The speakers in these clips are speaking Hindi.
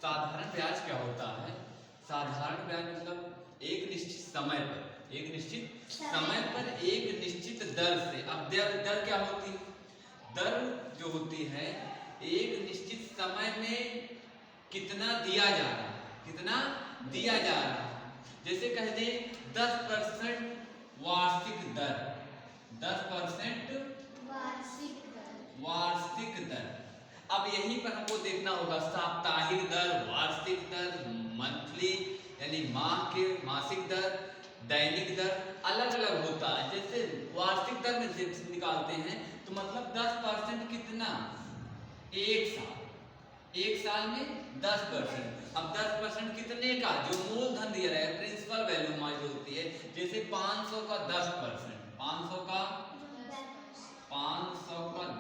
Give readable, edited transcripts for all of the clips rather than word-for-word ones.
साधारण ब्याज क्या होता है? साधारण ब्याज मतलब एक निश्चित समय पर एक निश्चित दर से। अब दर क्या होती है? दर जो होती है एक निश्चित समय में कितना दिया जा रहा है। जैसे कह दें 10% वार्षिक दर, 10% वार्षिक दर। अब यहीं पर हमको देखना होगा साप्ताहिक दर, वार्षिक दर, मंथली यानी मासिक दर, दैनिक दर अलग अलग होता है। जैसे वार्षिक दर में निकालते हैं तो मतलब 10% कितना? एक साल में 10%। अब 10% कितने का? जो मूलधन दिया रहेगा, प्रिंसिपल वैल्यू हमारी जो होती है, जैसे 500 का 10%, 500 का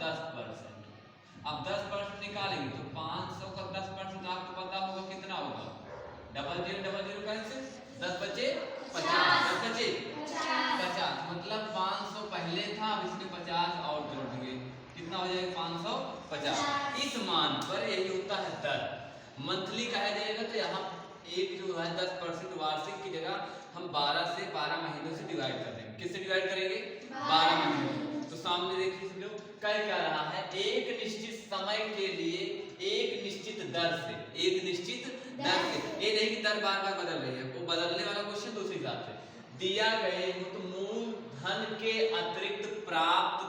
10%। अब 10% निकालेंगे तो 500 का 10% आपको पता होगा कितना होगा? डबल जीरो कैसे? 10 बचे 50, 10 बचे 50, मतलब 500 पहले था, अब इसमें 50 और जोड़ देंगे, कितना हो जाएगा? 550। इस मान पर यही होता है दर। मंथली कहा जाएगा तो यहाँ एक जो है 10% वार्षिक की जगह हम 12 महीनों से डिवाइड कर देंगे। किससे डिवाइड करेंगे? 12 महीनों। तो सामने देखिए सब लोग कह क्या रहा है? एक निश्चित समय के लिए एक निश्चित दर से, ये नहीं कि दर बार बार बदल रही है, वो बदलने वाला क्वेश्चन दूसरे हिसाब से दिया गए हो। तो मूलधन के अतिरिक्त प्राप्त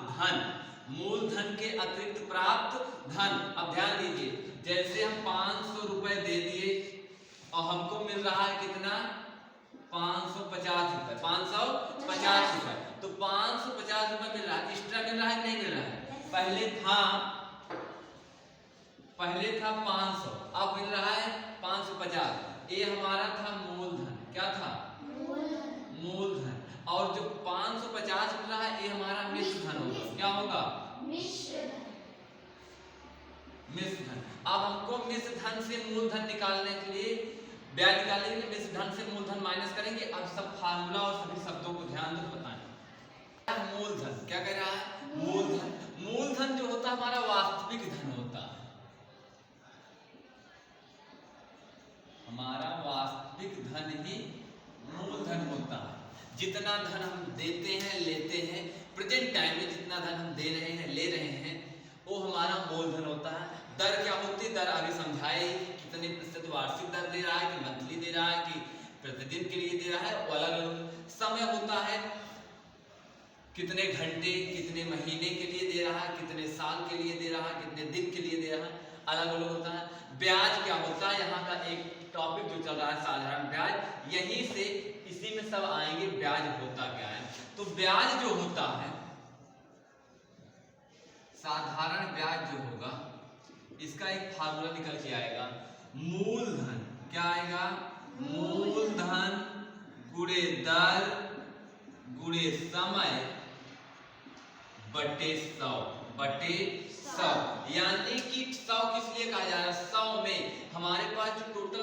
धन। अब ध्यान दीजिए, जैसे हम 500 रुपए दे दिए और हमको मिल रहा है कितना? 550 रुपए, 550 रुपए। तो 550 रुपए मिल रहा है, एक्स्ट्रा मिल रहा है नहीं मिल रहा है? पहले था 500, अब मिल रहा है 550। ये हमारा था मूलधन। क्या था? मूलधन। और जो 550 मिल रहा है ये हमारा मिश्र धन होगा। क्या होगा? मिश्र धन। अब हमको मिश्र धन से मूलधन निकालने के लिए, ब्याज निकालने के लिए मिश्र धन से मूलधन माइनस करेंगे। अब सब फार्मूला और सभी शब्दों को ध्यान से बताएं। मूलधन क्या कह रहा है? मूलधन जो होता है हमारा वास्तविक धन होता है। हमारा वास्तविक धन ही मूलधन होता है। जितना धन हम देते हैं, लेते हैं, प्रेजेंट टाइम में जितना धन हम दे रहे हैं, ले रहे हैं, वो हमारा मूलधन होता है। दर क्या होती है? दर आगे समझाए, कितने प्रतिशत वार्षिक दर दे रहा है, कि मंथली दे रहा है, कि प्रतिदिन के लिए दे रहा है। वो अलग अलग समय होता है, कितने घंटे, कितने महीने के लिए दे रहा है, कितने साल के लिए दे रहा है, कितने दिन के लिए दे रहा है, अलग अलग होता है। ब्याज क्या होता है? यहाँ का एक टॉपिक जो चल रहा है साधारण ब्याज, यहीं से इसी में सब आएंगे ब्याज होता क्या है। तो ब्याज जो होता है, साधारण ब्याज जो होगा, इसका एक फार्मूला निकल के आएगा। मूलधन क्या आएगा? मूलधन गुणे दर गुणे समय बटे 100। यानी कि 100 किस लिए कहा जा रहा है? 100 में हमारे पास जो टोटल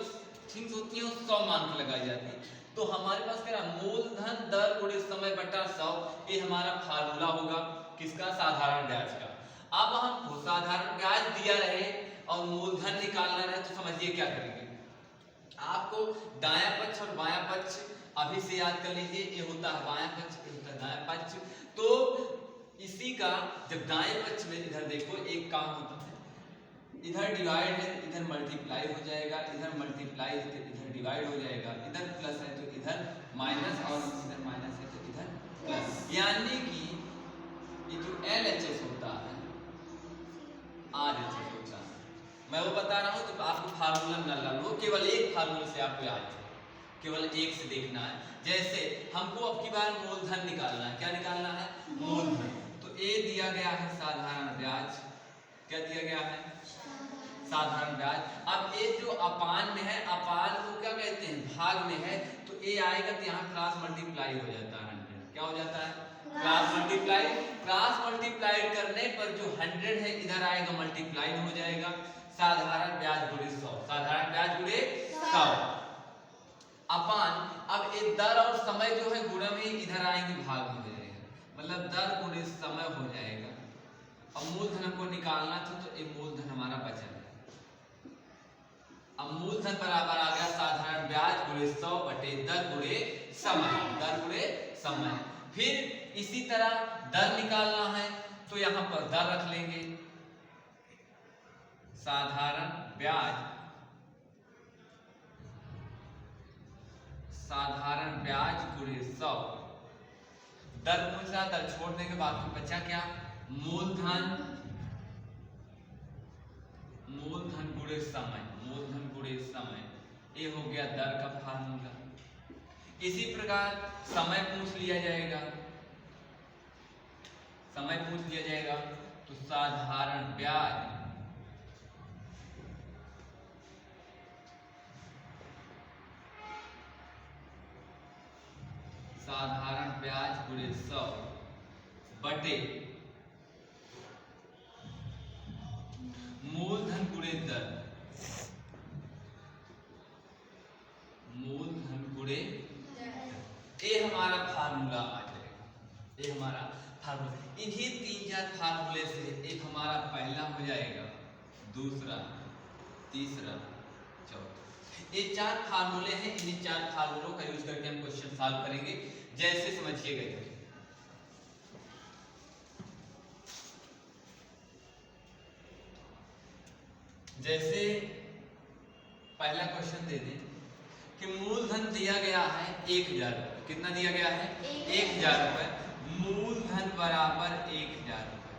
थिंग्स होती है 100 मान के लगाई जाती है। तो हमारे पास क्या है? मूलधन दर गुणे समय बटा 100, ये हमारा फार्मूला होगा किसका? साधारण ब्याज का। अब हमको साधारण ब्याज दिया रहे और मूलधन निकालना रहे तो समझिए क्या करेंगे। आपको दायां पक्ष और बायां पक्ष अभी से याद कर लीजिए। ये होता है बायां पक्ष, ये होता है दायां पक्ष। तो इसी का जब दाएं पक्ष में इधर देखो एक काम होता है, इधर डिवाइड है इधर मल्टीप्लाई हो जाएगा, इधर मल्टीप्लाई है तो इधर डिवाइड हो जाएगा, इधर प्लस है तो इधर माइनस, और इधर माइनस है तो इधर प्लस। यानी कि ये जो LHS होता है RHS होता है। मैं वो बता रहा हूँ तो आपको फार्मूला न लो, केवल एक फार्मूले से आपको याद है, केवल एक से देखना है। जैसे हमको अब की बार मूलधन निकालना है। क्या निकालना है? मूलधन। तो ए दिया गया है साधारण ब्याज। क्या दिया गया है? साधारण ब्याज। अब ए जो अपान में है, अपान को क्या कहते हैं? भाग में है, तो ए आएगा तो यहाँ क्रॉस मल्टीप्लाई हो जाता है 100। क्या हो जाता है? क्रॉस मल्टीप्लाई करने पर जो 100 है इधर आएगा मल्टीप्लाई हो जाएगा। साधारण ब्याज गुणे 100, साधारण ब्याज गुणे 100 अपान। अब ये दर और समय जो है गुणा में इधर आएंगे भाग हो जाएगा, मतलब दर गुणे समय हो जाएगा। अब मूलधन हमको निकालना था तो ये मूलधन हमारा बचा है। अब मूलधन बराबर आ गया साधारण ब्याज गुणे 100 बटे दर गुणे समय, दर गुणे समय। फिर इसी तरह दर निकालना है तो यहाँ पर दर रख लेंगे, साधारण ब्याज, साधारण ब्याज गुणे 100। दर पूछ रहा, दर छोड़ने के बाद में बचा क्या, मूलधन, मूलधन गुणे समय, मूलधन गुणे समय, ये हो गया दर का फार्मूला। इसी प्रकार समय पूछ लिया जाएगा, समय पूछ लिया जाएगा तो साधारण ब्याज, साधारण ब्याज गुणे 100 बटे मूलधन गुणे दर, मूलधन गुणे, ये हमारा फार्मूला आ जाएगा, ये हमारा फार्मूला। इन्हीं 3-4 फार्मूले से एक हमारा पहला हो जाएगा, दूसरा, तीसरा, चौथा। ये 4 फार्मूले हैं, इन्हीं 4 फार्मूलों का यूज करके हम क्वेश्चन सॉल्व करेंगे, जैसे समझिएगा। जैसे पहला क्वेश्चन दे दें कि मूलधन दिया गया है 1000 रुपए, कितना दिया गया है 1000 रुपए, मूलधन बराबर 1000 रुपए,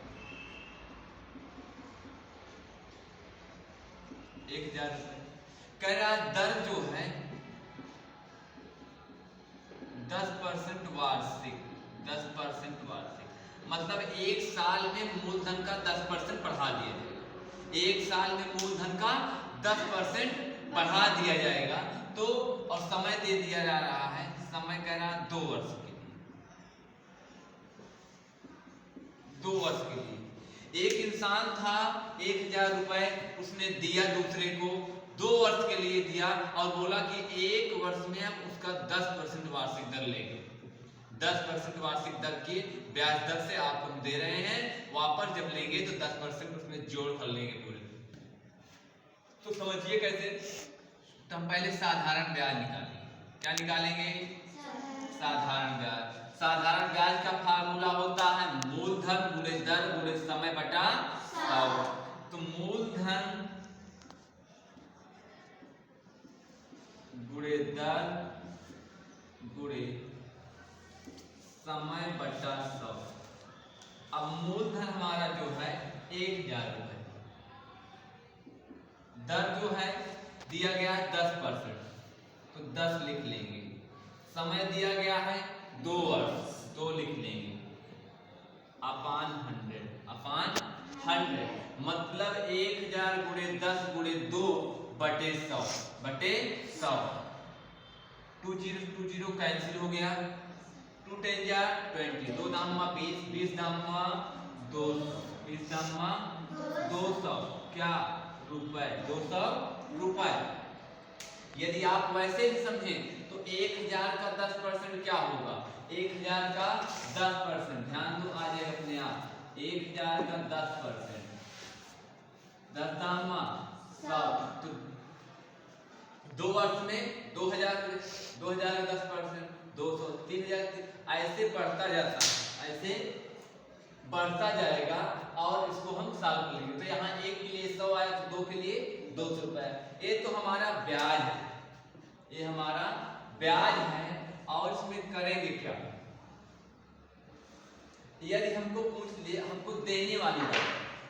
1000 रुपए। कह रहा दर जो है 10% वार्षिक, 10% वार्षिक, मतलब 1 साल में मूलधन का 10% बढ़ा दिया जाएगा, 1 साल में मूलधन का 10% बढ़ा दिया जाएगा। तो और समय दे दिया जा रहा है, समय कह रहा 2 वर्ष के लिए, 2 वर्ष के लिए। एक इंसान था 1000 रुपए उसने दिया दूसरे को, 2 वर्ष के लिए दिया और बोला कि 1 वर्ष में हम उसका 10% वार्षिक दर लेंगे, 10% वार्षिक दर की ब्याज दर से आपको हम दे रहे हैं, वापस जब लेंगे तो 10% उसमें जोड़ कर लेंगे पूरे। तो समझिए कैसे, तो हम पहले साधारण ब्याज निकालेंगे, क्या निकालेंगे, साधारण ब्याज। साधारण ब्याज का फार्मूला होता है मूलधन गुणे दर गुणे समय बटा 100। तो मूलधन गुणे दर गुणे समय बटा 100। अब मूलधन हमारा जो है 1000 रुपए, दर जो है दिया गया है 10%, तो 10 लिख लेंगे, समय दिया गया है 2 वर्ष, 2 लिख लेंगे, अपान 100, अपान 100, मतलब 1000 गुणे 10 गुणे 2 बटे 100, बटे 100। 2 0 कैंसिल हो गया, 2 10 जा 20, 2 दाम 20, 20 दाम 200, 20 दाम 200 क्या रुपए, 200 रुपए। यदि आप वैसे ही समझें तो 1000 का 10% क्या होगा, 1000 का 10%, ध्यान दो आ जाएगा अपने आप, 1000 का 10%, 10 दाम 100, तो 2 वर्ष में 2000 का 10%, 200, 3000, ऐसे बढ़ता जाता है, ऐसे बढ़ता जाएगा और इसको हम सॉल्व करेंगे। तो यहाँ 1 के लिए 100 आया तो 2 के लिए 200 रुपए। ये तो हमारा ब्याज है, ये हमारा ब्याज है। और इसमें करेंगे क्या, यदि हमको पूछ लिए, हमको देने वाली बात,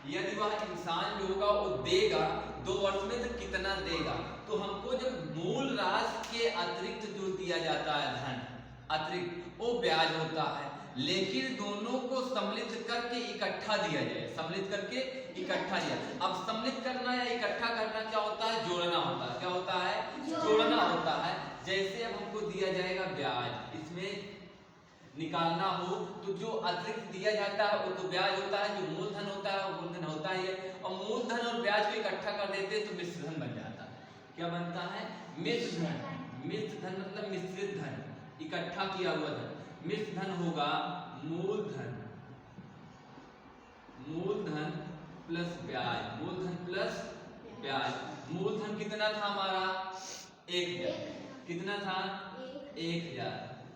यदि वह इंसान जो होगा वो देगा 2 वर्ष में तो कितना देगा, तो हमको जब मूल राशि के अतिरिक्त जो दिया जाता है धन अतिरिक्त वो ब्याज होता है, लेकिन दोनों को सम्मिलित करके इकट्ठा दिया जाए, सम्मिलित करके इकट्ठा दिया। अब सम्मिलित करना या इकट्ठा करना क्या होता है, जोड़ना होता है, क्या होता है, जोड़ना होता है। जैसे अब हमको दिया जाएगा ब्याज, इसमें निकालना हो तो जो अतिरिक्त दिया जाता है वो तो ब्याज होता है, जो मूलधन होता है वो मूलधन होता ही है। और मूलधन और ब्याज को इकट्ठा कर देते तो मिश्र धन बन जाता है। क्या बनता है, मिश्र धन। मिश्र धन मतलब मिश्रित धन, इकट्ठा किया हुआ धन। मिश्र धन होगा मूलधन, मूलधन प्लस ब्याज, मूलधन प्लस ब्याज। मूलधन कितना था हमारा 1000, कितना था 1000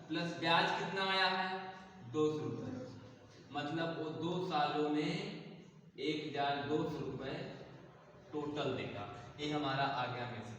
प्लस ब्याज कितना आया है 200 रुपए, मतलब वो 2 सालों में 1200 रुपए टोटल देगा। ये हमारा आ गया में